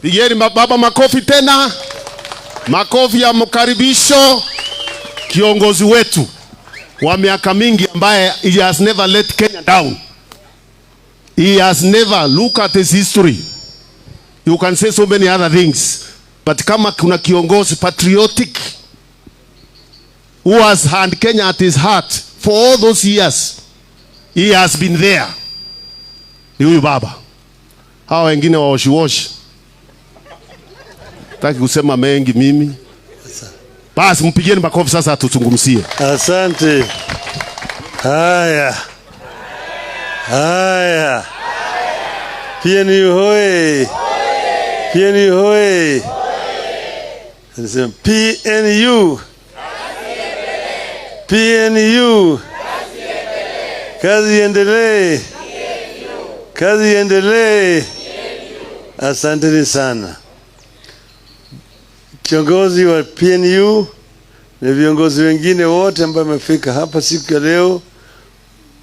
Pigeni baba makofi tena. Makofi ya mkaribisho kiongozi wetu wa miaka mingi ambaye he has never let Kenya down. He has never, look at his history. You can say so many other things. But kama kuna kiongozi patriotic who has had Kenya at his heart for all those years, he has been there. Ni huyu baba. Hawa wengine waoshi. Taki kusema mengi mimi. Basi mpigeni makofi sasa tuzungumzie. Asante. Haya. PNU hoye. PNU hoye. Nasema PNU. PNU. Kazi endelee. Kazi endelee. Asante sana. Kiongozi wa PNU na viongozi wengine wote ambao wamefika hapa siku ya leo.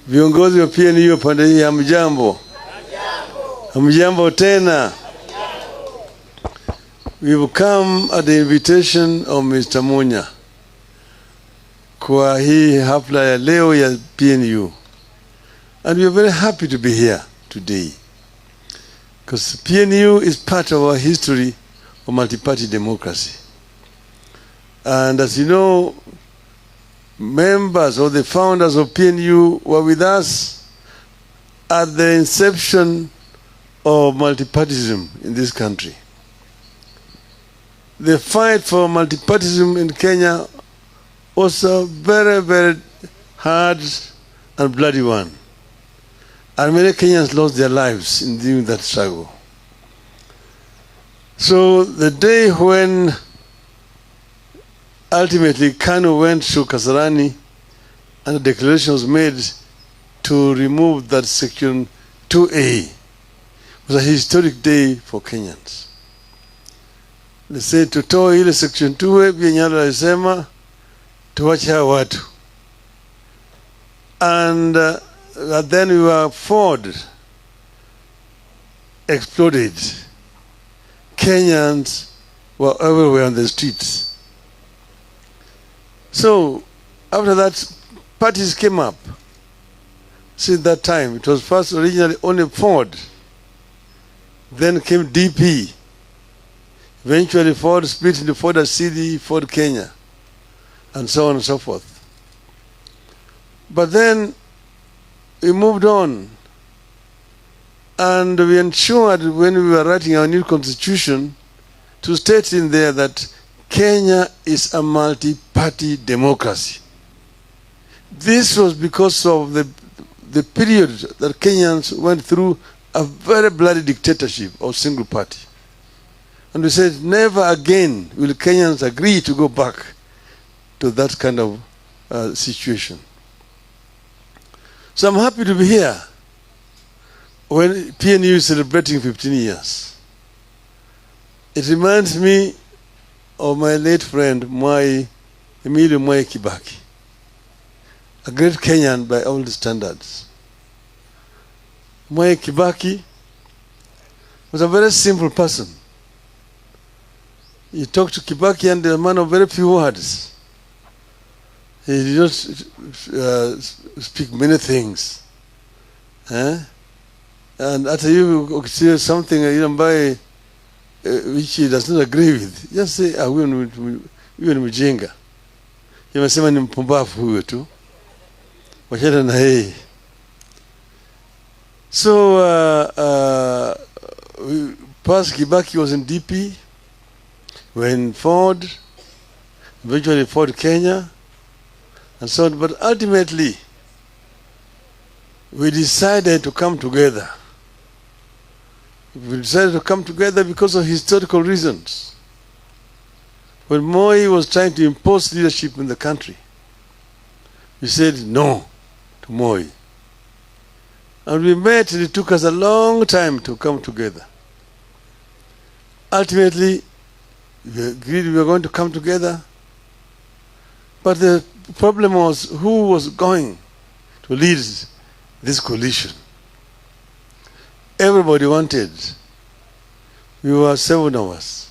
Viongozi wa PNU pande hii hamjambo. Hamjambo tena. We will come at the invitation of Mr. Munya kwa hii hafla ya leo ya PNU. And we are very happy to be here today. Because PNU is part of our history of multi-party democracy. And as you know, members or the founders of PNU were with us at the inception of multipartyism in this country. The fight for multipartyism in Kenya was a very, very hard and bloody one. And many Kenyans lost their lives in doing that struggle. So the day when ultimately Kanu went to Kasarani and a declaration was made to remove that section 2A, was a historic day for Kenyans. They said tutoe ile section 2A Bianyalo alisema tuwache watu. And then we were Ford exploded. Kenyans were everywhere on the streets. So, after that, parties came up. Since that time, it was first originally only Ford. Then came DP. Eventually, Ford split into Ford CD, Ford Kenya, and so on and so forth. But then, we moved on. And we ensured when we were writing our new constitution to state in there that Kenya is a multi-party democracy. This was because of the period that Kenyans went through a very bloody dictatorship of single party. And we said never again will Kenyans agree to go back to that kind of situation. So I'm happy to be here when PNU is celebrating 15 years. It reminds me of my late friend, Emilio Mwai Kibaki, a great Kenyan by all standards. Mwai Kibaki was a very simple person. You talk to Kibaki and a man of very few words. He did not speak many things. And after you say something which he does not agree with, just say, huyo ni mjinga. Yamesema ni mpumbavu huyo tu. Wachana na yeye. So, past Kibaki was in DP, when Ford, eventually Ford Kenya, and so on. But ultimately, we decided to come together. We decided to come together because of historical reasons. When Moi was trying to impose leadership in the country, we said no to Moi. And we met, and it took us a long time to come together. Ultimately, we agreed we were going to come together. But the problem was who was going to lead this coalition. Everybody wanted We were 7 of us.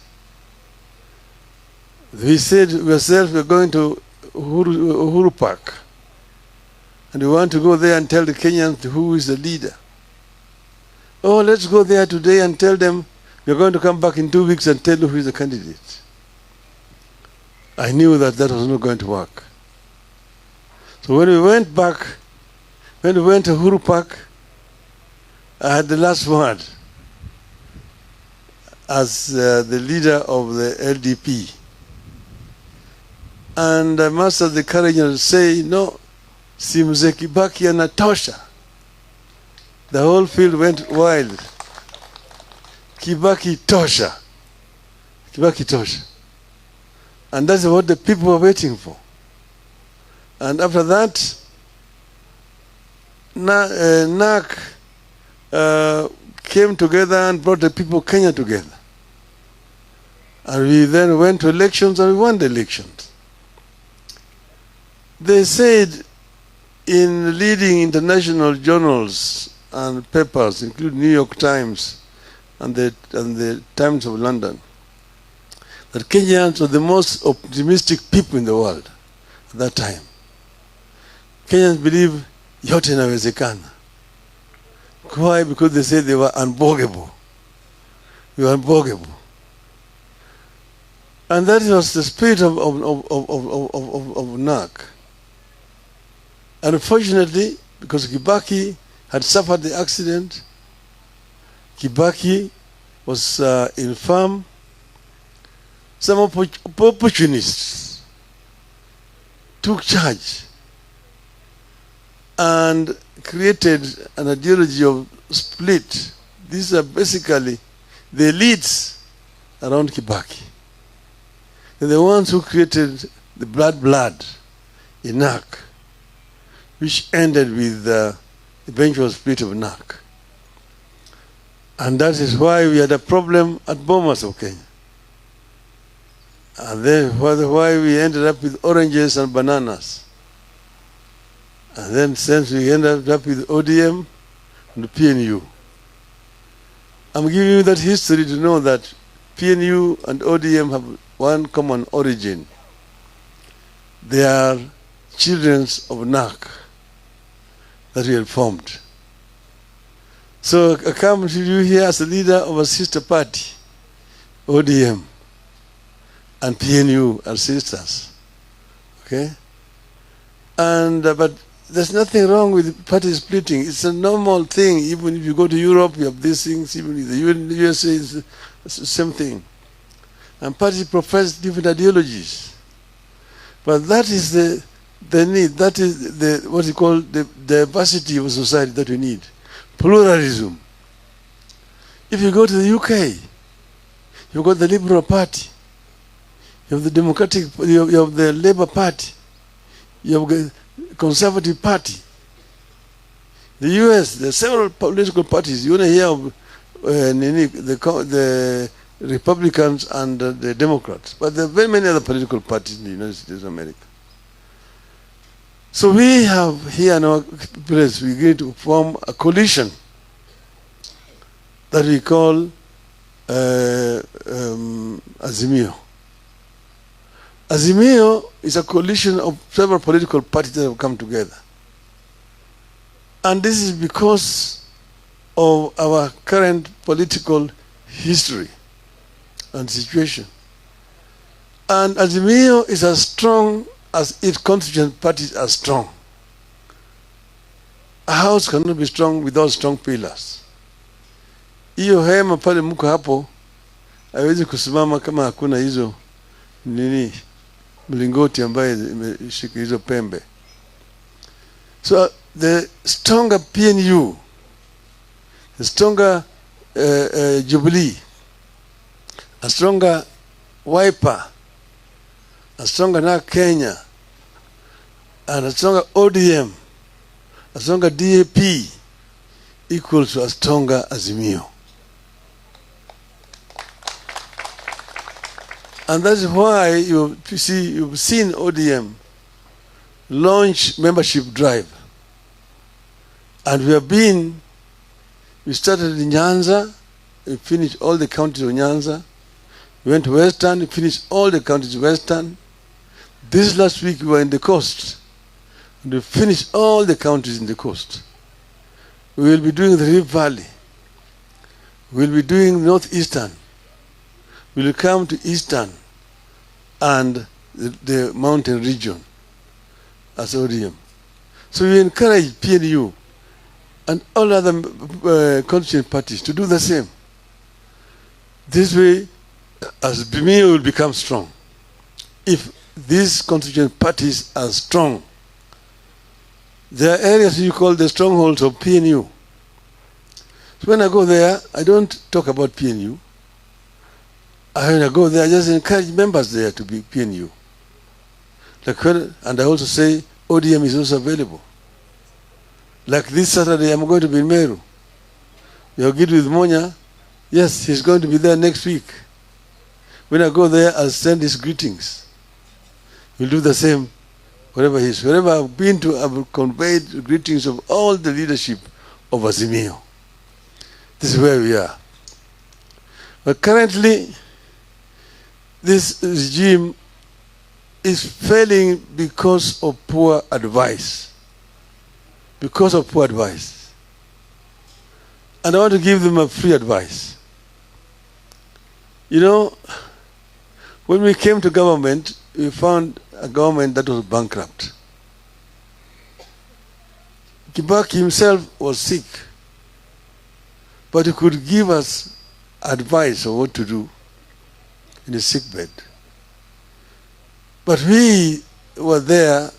We said ourselves we are going to Uhuru Park. And we want to go there and tell the Kenyans who is the leader. Oh, let's go there today and tell them we're going to come back in 2 weeks and tell you who is the candidate. I knew that that was not going to work. So when we went back, when we went to Uhuru Park, I had the last word as the leader of the LDP. And I mustered the courage to say, no, si mzee Kibaki anatosha. The whole field went wild. Kibaki tosha. Kibaki tosha. And that's what the people were waiting for. And after that, NAC came together and brought the people of Kenya together. And we then went to elections and we won the elections. They said in leading international journals and papers, including New York Times and the Times of London, that Kenyans were the most optimistic people in the world at that time. Kenyans believe yote inawezekana. Why? Because they said they were unbogable. We were unbogable. And that was the spirit of NAC. Unfortunately, because Kibaki had suffered the accident, Kibaki was infirm. Some opportunists took charge and created an ideology of split. These are basically the elites around Kibaki. They're the ones who created the blood in NAC, which ended with the eventual split of NAC. And that is why we had a problem at Bomas of Kenya. And then why we ended up with oranges and bananas. And then since we ended up with ODM and PNU. I'm giving you that history to know that PNU and ODM have one common origin. They are children of NAC that we had formed. So I come to you here as a leader of a sister party, ODM, and PNU are sisters. Okay? And but there's nothing wrong with party splitting. It's a normal thing. Even if you go to Europe, you have these things. Even in the USA, it's the same thing. And parties profess different ideologies. But that is the need. That is the what you call the diversity of society that we need. Pluralism. If you go to the UK, you've got the Liberal Party. You have the Democratic, you have the Labour Party. You have the Conservative Party. The US, there are several political parties. You want to hear of the Republicans and the Democrats. But there are very many other political parties in the United States of America. So we have here in our place, we're going to form a coalition that we call Azimio. Azimio is a coalition of several political parties that have come together. And this is because of our current political history and situation. And Azimio is as strong as its constituent parties are strong. A house cannot be strong without strong pillars. Hiyo hema pale mko hapo haiwezi kusimama kama hakuna hizo mlingoti ambaye imeshika hizo pembe. So the stronger PNU, the stronger Jubilee, a stronger Wiper, a stronger NAC Kenya, and a stronger ODM, a stronger DAP equals to a stronger Azimio. And that's why you've seen ODM launch membership drive. And we started in Nyanza, we finished all the counties of Nyanza. We went to Western, we finished all the counties of Western. This last week we were in the coast. And we finished all the counties in the coast. We will be doing the Rift Valley. We will be doing Northeastern. We will come to Eastern and the mountain region as ODM. So we encourage PNU and all other constituent parties to do the same. This way, as PNU will become strong. If these constituent parties are strong, there are areas you call the strongholds of PNU. So when I go there, I don't talk about PNU. When I go there, I just encourage members there to be PNU. And I also say ODM is also available. Like this Saturday, I'm going to be in Meru. You're good with Monya. Yes, he's going to be there next week. When I go there, I'll send his greetings. He'll do the same wherever he is. Wherever I've been to, I've conveyed the greetings of all the leadership of Wazimu. This is where we are. But currently, this regime is failing because of poor advice. Because of poor advice. And I want to give them a free advice. You know, when we came to government, we found a government that was bankrupt. Kibaki himself was sick, but he could give us advice on what to do in his sick bed. But we were there,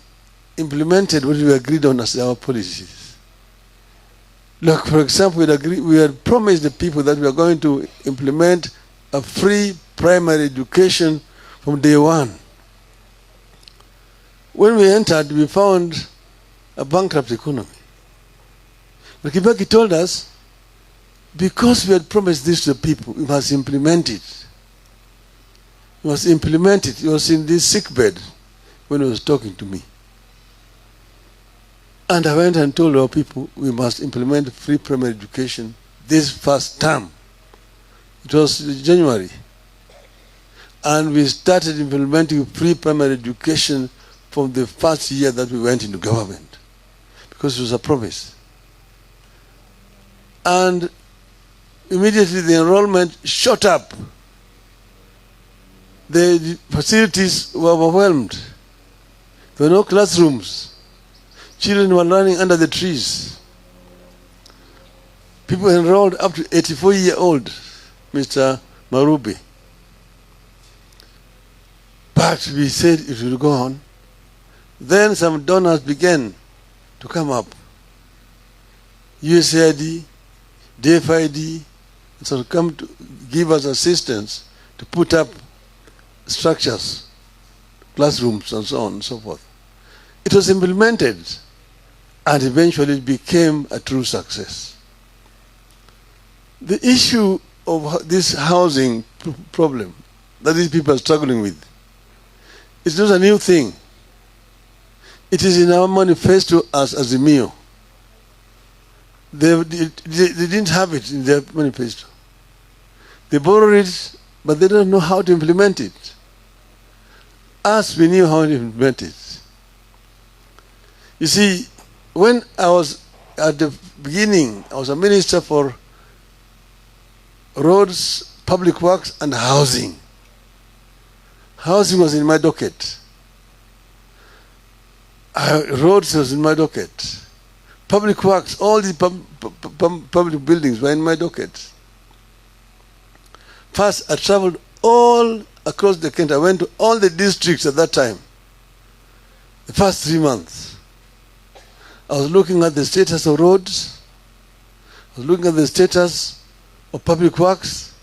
implemented what we agreed on as our policies. Look, for example, we had promised the people that we are going to implement a free primary education from day one. When we entered, we found a bankrupt economy. But Kibaki told us, because we had promised this to the people, we must implement it. We must implement it. He was in this sick bed when he was talking to me. And I went and told our people, we must implement free primary education this first term. It was January. And we started implementing free primary education from the first year that we went into government, because it was a promise. And immediately the enrollment shot up. The facilities were overwhelmed. There were no classrooms. Children were learning under the trees. People enrolled up to 84-year-old, Mr. Marubi. But we said it will go on. Then some donors began to come up. USAID, DFID, so come to give us assistance to put up structures, classrooms, and so on and so forth. It was implemented, and eventually it became a true success. The issue of this housing problem that these people are struggling with is not a new thing. It is in our manifesto as Azimio. They didn't have it in their manifesto. They borrowed it, but they don't know how to implement it. Us, we knew how to implement it. You see, when I was at the beginning, I was a minister for roads, public works, and housing. Housing was in my docket. Roads was in my docket. Public works, all the public buildings were in my docket. First, I traveled all across the country. I went to all the districts at that time. The first 3 months. I was looking at the status of roads. I was looking at the status of public works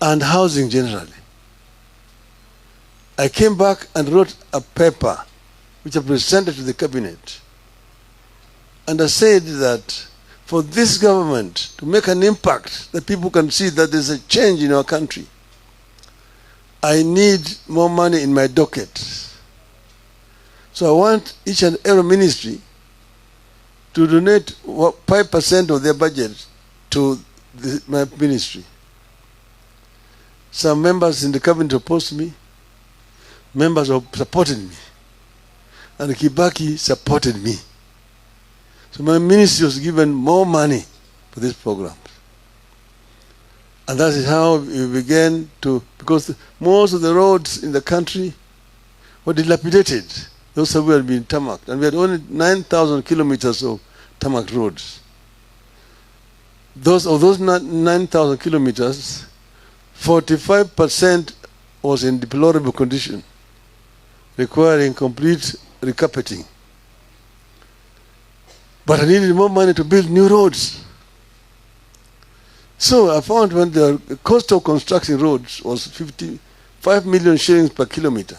and housing generally. I came back and wrote a paper which I presented to the cabinet. And I said that for this government to make an impact that people can see that there's a change in our country, I need more money in my docket. So I want each and every ministry to donate 5% of their budget to my ministry. Some members in the cabinet opposed me. Members supported me. And Kibaki supported me. So my ministry was given more money for this program. And that is how we began to, because most of the roads in the country were dilapidated. Those have been tarmacked. And we had only 9,000 kilometers of tarmac roads. Of those 9,000 kilometers, 45% was in deplorable condition, requiring complete recarpeting. But I needed more money to build new roads. So I found when the cost of constructing roads was 55 million shillings per kilometer,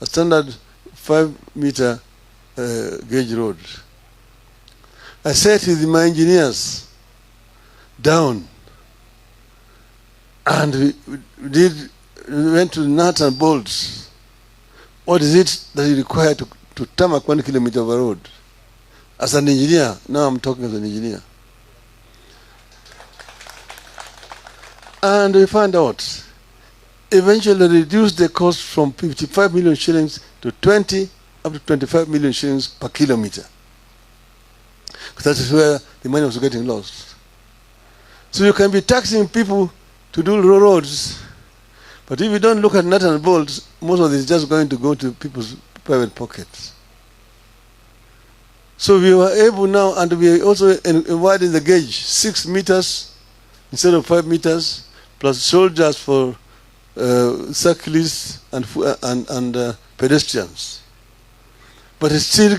a standard 5-meter gauge road. I sat with my engineers down, and we went to nuts and bolts. What is it that is required to tarmac 1 kilometer of a road? As an engineer, now I'm talking as an engineer. And we found out, eventually reduced the cost from 55 million shillings to 20 up to 25 million shillings per kilometer. Because that is where the money was getting lost. So you can be taxing people to do roads, but if you don't look at nuts and bolts, most of it is just going to go to people's private pockets. So we were able now, and we also widened the gauge, 6 meters instead of 5 meters, plus soldiers for cyclists and pedestrians. But it's still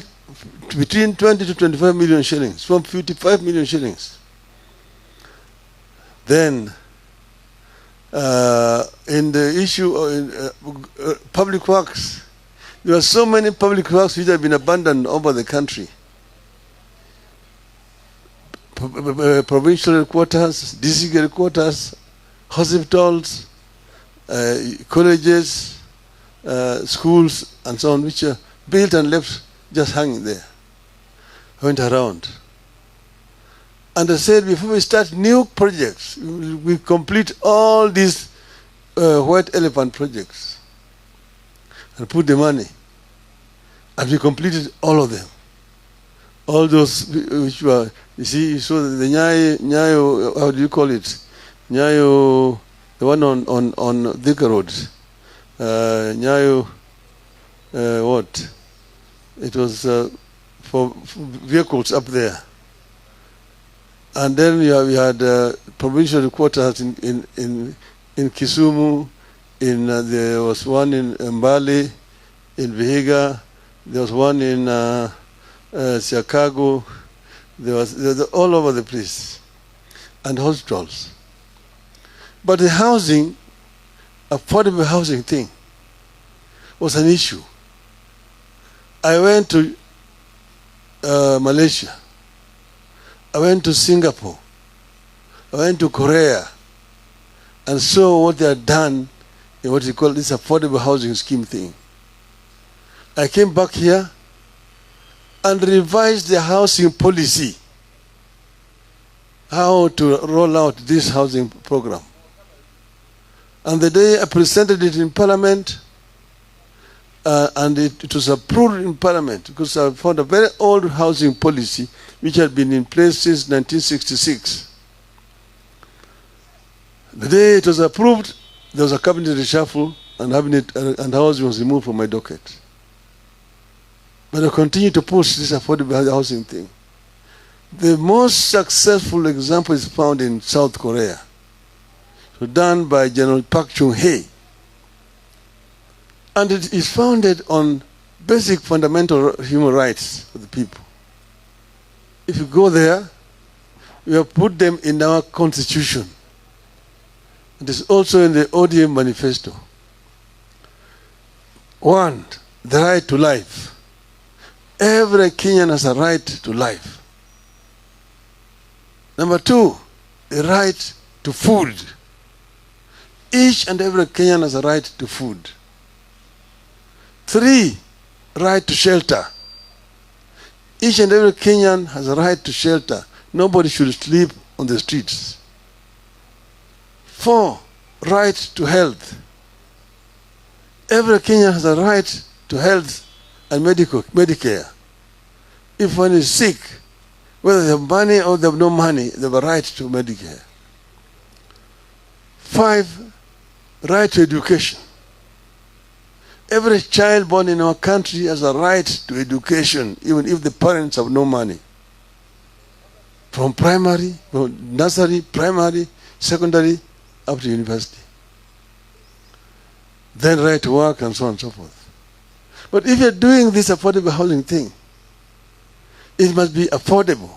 between 20 to 25 million shillings, from 55 million shillings. Then, in the issue of public works, there are so many public works which have been abandoned over the country. Provincial headquarters, district headquarters, hospitals, colleges, schools, and so on, which are built and left just hanging there. I went around. And I said, before we start new projects, we complete all these white elephant projects and put the money. And we completed all of them. All those which were, you see, you saw the Nyayo, how do you call it? Nyayo, the one on Thika Road. Nyayo, what? It was for vehicles up there. And then we had provincial headquarters in Kisumu, there was one in Mbale, in Vihiga, there was one in Chicago, there was all over the place, and hospitals. But the housing, affordable housing thing, was an issue. I went to Malaysia. I went to Singapore. I went to Korea and saw what they had done in what you call this affordable housing scheme thing. I came back here and revised the housing policy, how to roll out this housing program. And the day I presented it in Parliament, and it was approved in Parliament, because I found a very old housing policy which had been in place since 1966. The day it was approved, there was a cabinet reshuffle, and housing was removed from my docket. But I continue to push this affordable housing thing. The most successful example is found in South Korea, so done by General Park Chung-hee. And it is founded on basic fundamental human rights for the people. If you go there, we have put them in our constitution. It is also in the ODM manifesto. 1, the right to life. Every Kenyan has a right to life. Number 2, the right to food. Each and every Kenyan has a right to food. 3, right to shelter. Each and every Kenyan has a right to shelter. Nobody should sleep on the streets. 4, right to health. Every Kenyan has a right to health and Medicare. If one is sick, whether they have money or they have no money, they have a right to Medicare. 5, right to education. Every child born in our country has a right to education, even if the parents have no money. From primary, from nursery, primary, secondary, up to university. Then right to work and so on and so forth. But if you're doing this affordable housing thing, it must be affordable.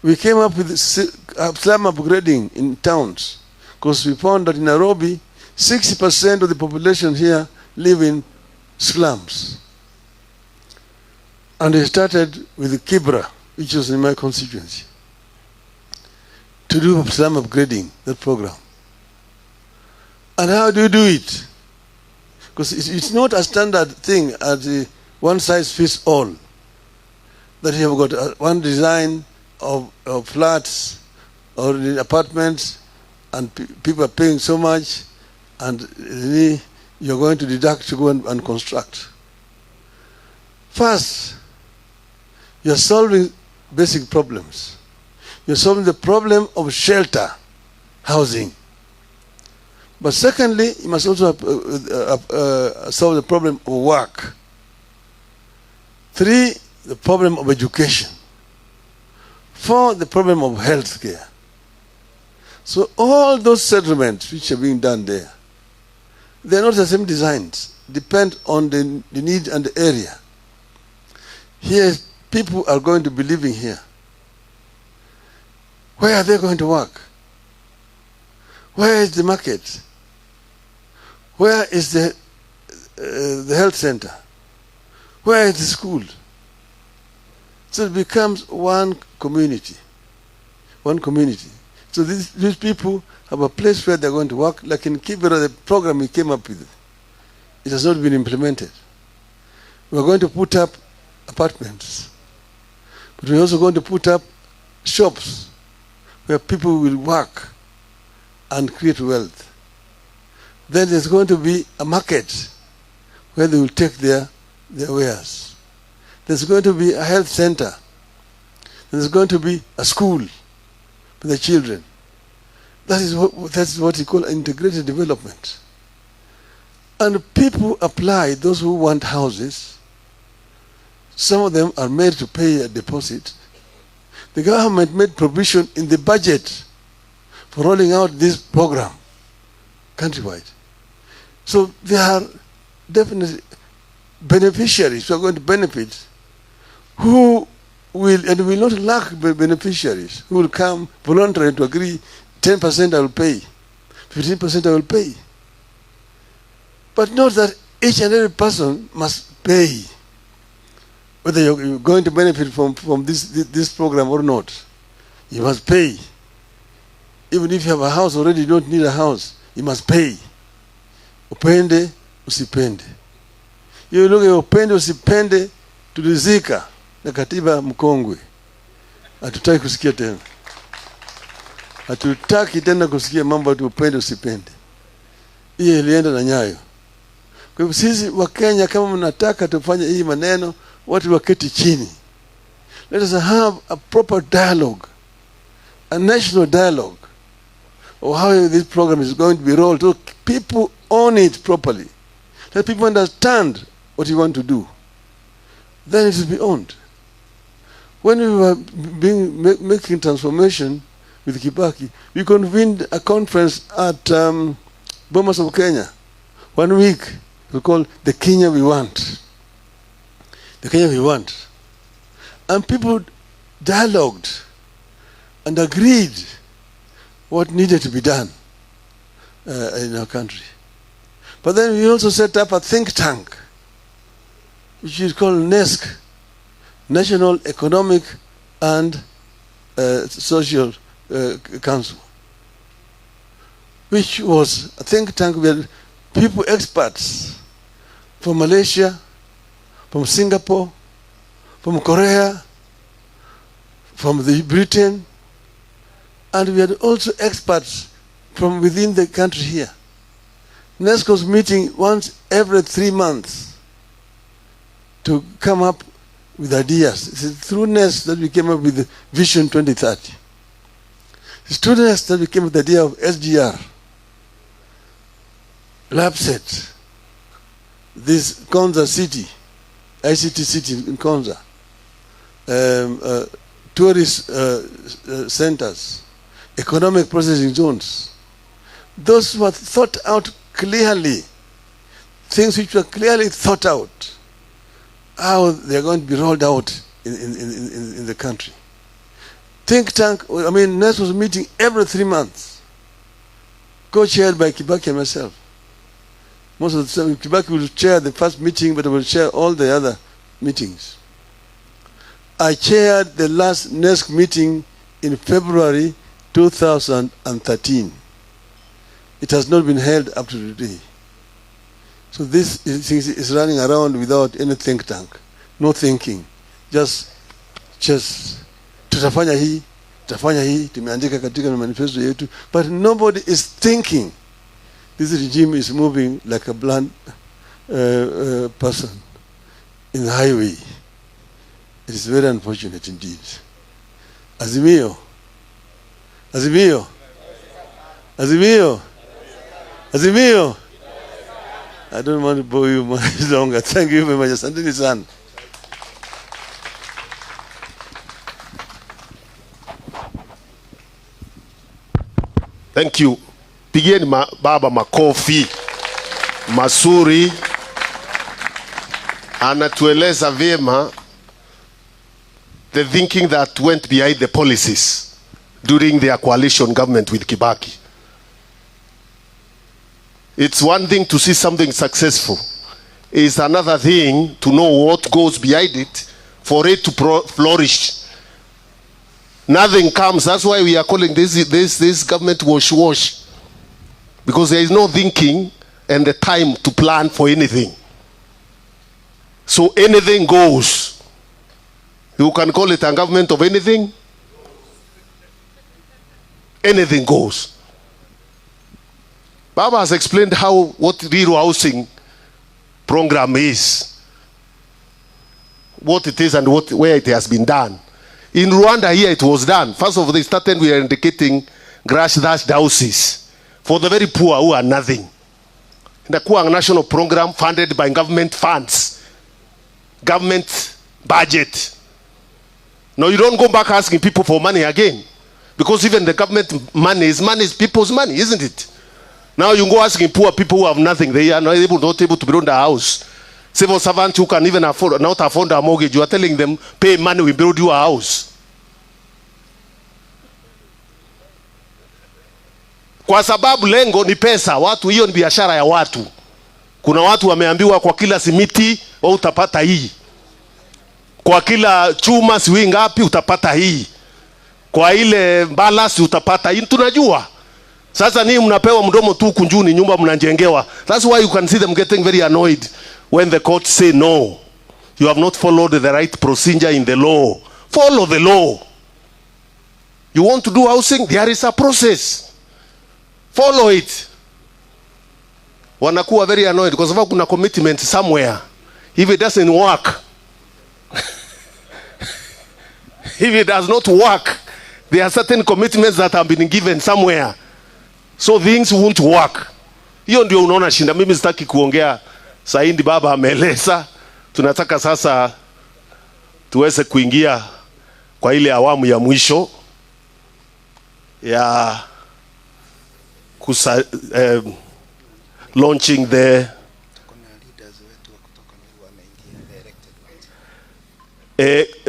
We came up with slum upgrading in towns because we found that in Nairobi, 60% of the population here live in slums. And we started with Kibra, which was in my constituency, to do slum upgrading, that program. And how do you do it? Because it's not a standard thing as one size fits all. That you have got one design of flats or apartments and people are paying so much and you're going to deduct to go and construct. First, you're solving basic problems. You're solving the problem of shelter, housing. But secondly, you must also solve the problem of work. 3, the problem of education. 4, the problem of health care. So all those settlements which are being done there, they're not the same designs. Depend on the need and the area. Here, people are going to be living here. Where are they going to work? Where is the market? Where is the health center? Where is the school? So it becomes one community. One community. So these people have a place where they're going to work. Like in Kibera, the program we came up with, it has not been implemented. We're going to put up apartments. But we're also going to put up shops where people will work and create wealth. Then there's going to be a market where they will take their wares. There's going to be a health center. There's going to be a school for the children. That's what we call integrated development. And people apply, those who want houses. Some of them are made to pay a deposit. The government made provision in the budget for rolling out this program countrywide. So they are definitely beneficiaries who are going to benefit, who will, and will not lack beneficiaries, who will come voluntarily to agree, 10% I will pay, 15% I will pay. But not that each and every person must pay, whether you're going to benefit from this program or not. You must pay. Even if you have a house already, you don't need a house. You must pay. Upende, usipende. Hiyo lugha ya upende, usipende, tulizika na katiba mkongwe. Hatutaki kusikia tena. Hatutaki tena kusikia mambo ya upende, usipende. Hiyo ilienda na nyayo. Kwa hivyo sisi wa Kenya, kama mnataka tufanye hii maneno, watu waketi chini. Let us have a proper dialogue, a national dialogue, of how this program is going to be rolled, so people own it properly. Let people understand what you want to do. Then it will be owned. When we were making transformation with Kibaki, we convened a conference at Bomas of Kenya. 1 week, we called the Kenya We Want. The Kenya We Want. And people dialogued and agreed what needed to be done in our country. But then we also set up a think tank, which is called NESC, National Economic and Social Council, which was a think tank where people, experts from Malaysia, from Singapore, from Korea, from Britain, and we had also experts from within the country here. NESCO's meeting once every 3 months to come up with ideas. It's through NES that we came up with the Vision 2030. It's through NES that we came up with the idea of SGR, LabSet, this Konza city, ICT city in Konza, tourist centers, economic processing zones. Those were thought out clearly, things which were clearly thought out, how they are going to be rolled out in the country. Think tank, I mean, NES was meeting every 3 months, co-chaired by Kibaki and myself. Most of the time, Kibaki will chair the first meeting, but I will chair all the other meetings. I chaired the last NESC meeting in February 2013. It has not been held up to today. So this is running around without any think tank, no thinking, just tutafanya hii, tumeandika katika manifesto yetu, but nobody is thinking. This regime is moving like a blind person in the highway. It is very unfortunate indeed. Azimio. Azimio. Azimio. Azimio. I don't want to bore you much longer. Thank you very much. Asanteni sana. Thank you. Pigieni baba makofi mazuri. Anatueleza vyema the thinking that went behind the policies during their coalition government with Kibaki. It's one thing to see something successful. It's another thing to know what goes behind it for it to flourish. Nothing comes. That's why we are calling this government wash. Because there is no thinking and the time to plan for anything. So anything goes. You can call it a government of anything. Anything goes. Baba has explained what real housing program is, what it is and where it has been done. In Rwanda here it was done. First of all, they started with indicating grass-thatched houses for the very poor who are nothing. The Kura national program funded by government funds, government budget. Now you don't go back asking people for money again, because even the government money is people's money, isn't it? Now you go asking poor people who have nothing, they are not able to build a house. Civil servants who can even not afford a mortgage, you are telling them, pay money, we build you a house. Kwa sababu lengo ni pesa, watu, hiyo ni biashara ya watu. Kuna watu wameambiwa kwa kila simiti utapata hii, kwa kila chuma siwi ngapi utapata hii, kwa ile balasi utapata hii. Tunajua sasa ni mnapewa mdomo tu kunjuni, nyumba mnajengewa. That's why you can see them getting very annoyed when the court say no, you have not followed the right procedure in the law. Follow the law. You want to do housing, there is a process, follow it. Wanakuwa very annoyed kwa sababu kuna commitment somewhere. If it doesn't work if it does not work, there are certain commitments that have been given somewhere, so things won't work. Hiyo ndio unaona shinda. Mimi sitaki kuongea saindi, baba ameeleza. Tunataka sasa tuweze kuingia kwa ile awamu ya mwisho ya launching the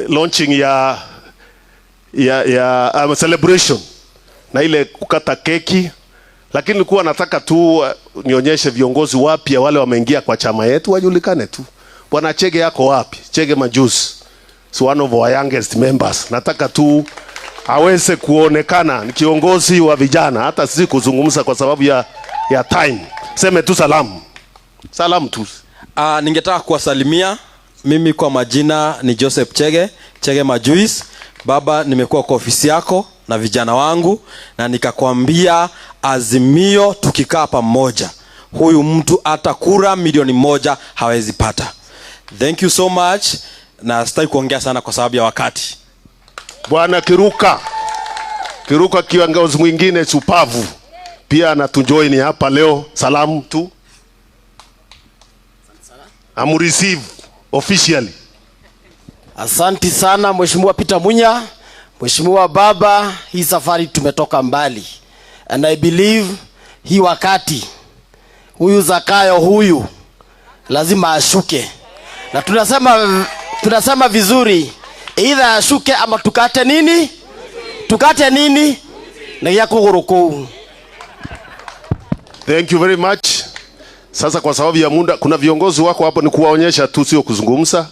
launching ya celebration na ile kukata keki. Lakini nilikuwa nataka tu nionyeshe viongozi wapya wale wameingia kwa chama yetu wajulikane tu. Bwana Chege yako wapi? Chege Majusi, is one of our youngest members. Nataka tu aweze kuonekana ni kiongozi wa vijana, hata sisi kuzungumza kwa sababu ya time. Seme tu salamu. Salamu tu. Ningetaka kuwasalimia. Mimi kwa majina ni Joseph Chege Majusi. Baba, nimekuwa kwa ofisi yako na vijana wangu na nikakwambia Azimio tukikaa pamoja huyu mtu hata kura milioni 1 hawezi pata. Thank you so much, na sitaki kuongea sana kwa sababu ya wakati. Bwana Kiruka kiongozi mwingine supavu pia anatujoin hapa leo. Salamu tu. I'm receive officially. Asanti sana Mheshimiwa Peter Munya. Mheshimiwa Baba, hii safari tumetoka mbali. And I believe hii wakati huyu Zakayo huyu lazima ashuke. Na tunasema vizuri, either ashuke ama tukate nini? Tukate nini? Na yako goroko. Thank you very much. Sasa kwa sababu ya muda, kuna viongozi wako hapo, ni kuwaonyesha tu, sio kuzungumza.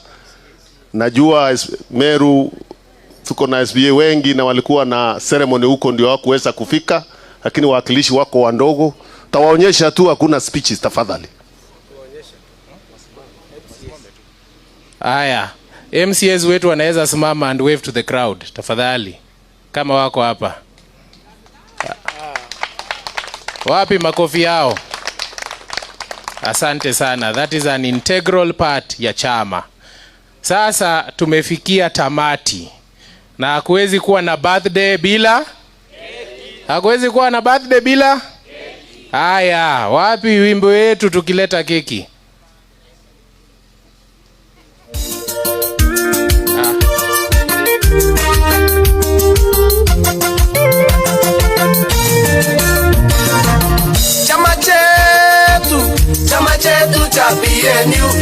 Najua Meru tuko na SBA wengi na walikuwa na ceremony huko ndio hawakuweza kufika, lakini wawakilishi wako wandogo. Tawaonyesha tu, hakuna speeches tafadhali. Aya, MCAs wetu wanaweza simama and wave to the crowd tafadhali kama wako hapa. Wapi makofi yao? Asante sana. That is an integral part ya chama. Sasa tumefikia tamati. Na hakuwezi kuwa na birthday bila keki. Hakuwezi kuwa na birthday bila keki. Haya, wapi wimbo wetu tukileta keki?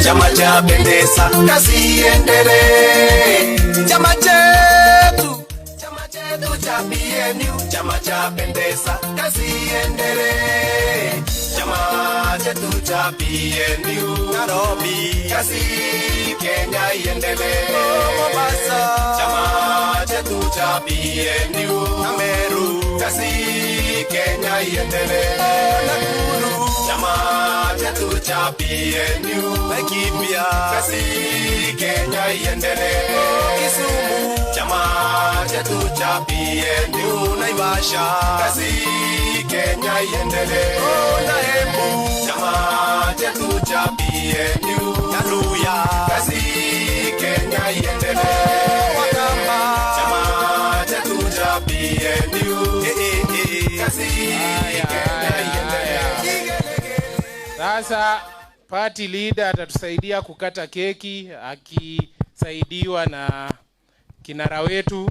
Chama cha pendeza, kazi iendelee. Chama chetu cha PNU, chama cha pendeza, kazi iendelee. Chama chetu cha PNU, Nairobi, kazi Kenya iendelee. Mombasa, chama chetu cha PNU, Meru, kazi Kenya iendelee. Nakuru, chama chetu cha PNU, Laikipia, kazi Kenya iendelee. Kisumu, chama chetu cha PNU, Naivasha, kazi Kenya iendelee. Embu, chama chetu cha PNU, Naluya, kazi Kenya iendelee. Wakamba, chama chetu cha PNU, kazi Kenya iendelee. Sasa party leader atatusaidia kukata keki akisaidiwa na kinara wetu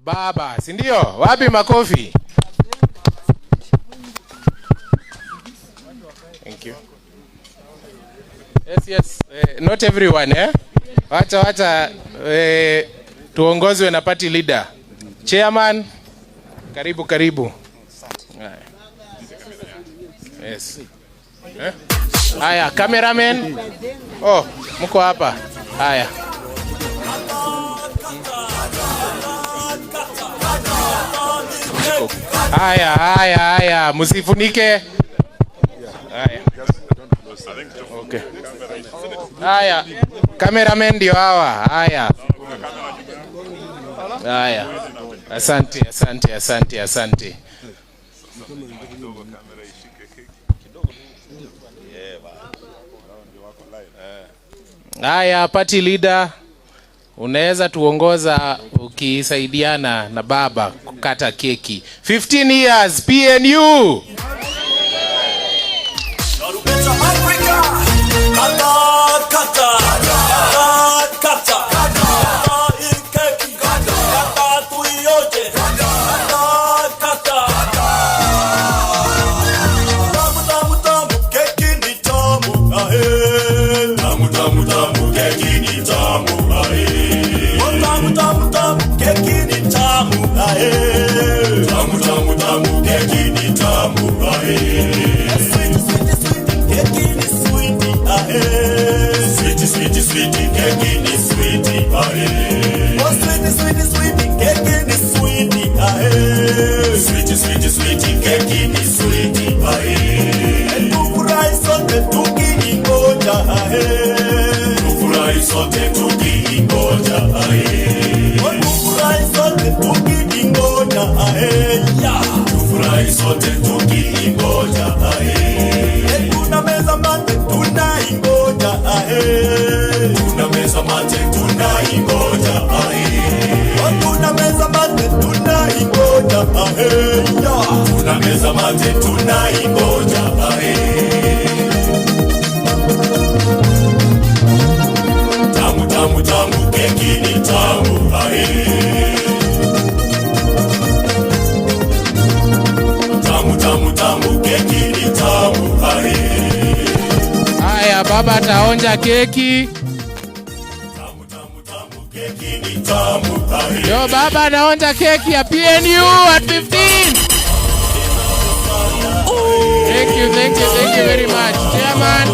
Baba, si ndio? Wapi makofi? Thank you. Yes. Not everyone, Wacha tuongozwe na party leader. Chairman, karibu. Yes. Haya, cameraman. Oh, mko hapa. Haya. Haya, msifunike. Haya. Okay. Haya, cameraman ndio hawa. Haya. Asante. Haya, party leader, unaweza tuongoza ukisaidiana na Baba kukata keki. 15 years PNU. tumeza mate tunaingoja tamu tamu tamu keki ni tamu tamu tamu tamu keki ni tamu Haya, baba ataonja keki. tamu tamu tamu keki ni tamu Yo, baba anaonja keki ya PNU at 15. Thank you very much, Chairman.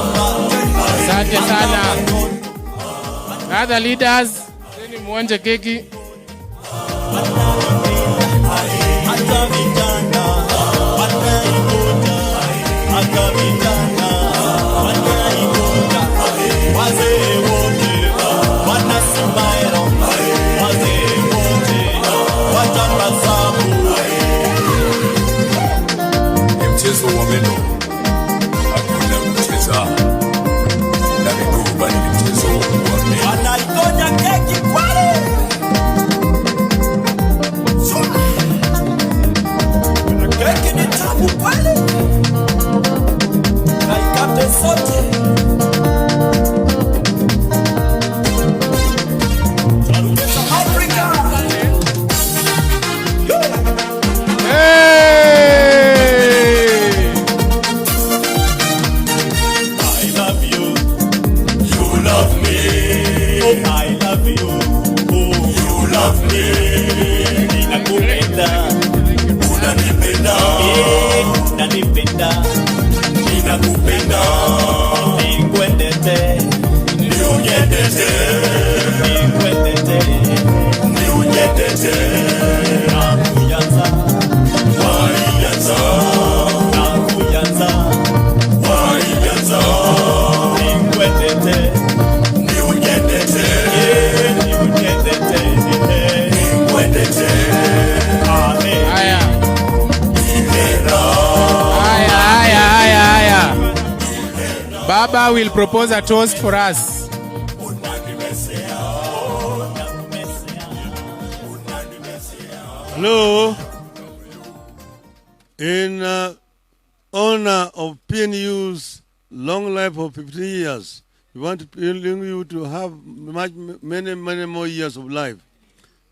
Asante sana. Other leaders, seni muonje keki. Mchezo wa meno hakuna kucheza na miguu bali mchezo wa meno. Anaikonya keki kwale. Keki ni tamu kwale. Kaikate sote. Baba will propose a toast for us. Hello. In honor of PNU's long life of 50 years, we want you to have many more years of life.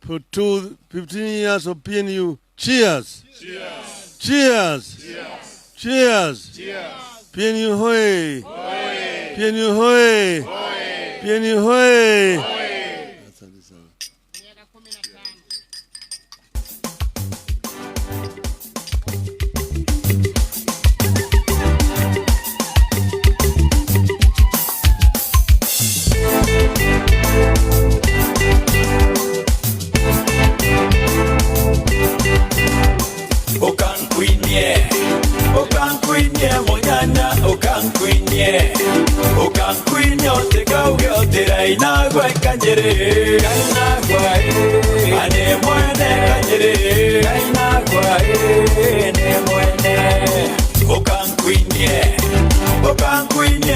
For 15 years of PNU, cheers. Cheers. Cheers. Cheers. Cheers. Cheers. PNU hoye. Hoye. PNU hoye. Hoye. PNU hoye. Hoye. Okankwinye otekauge otera inagwa kanyere inagwa ane mwene kanyere inagwa ne mwene Okankwinye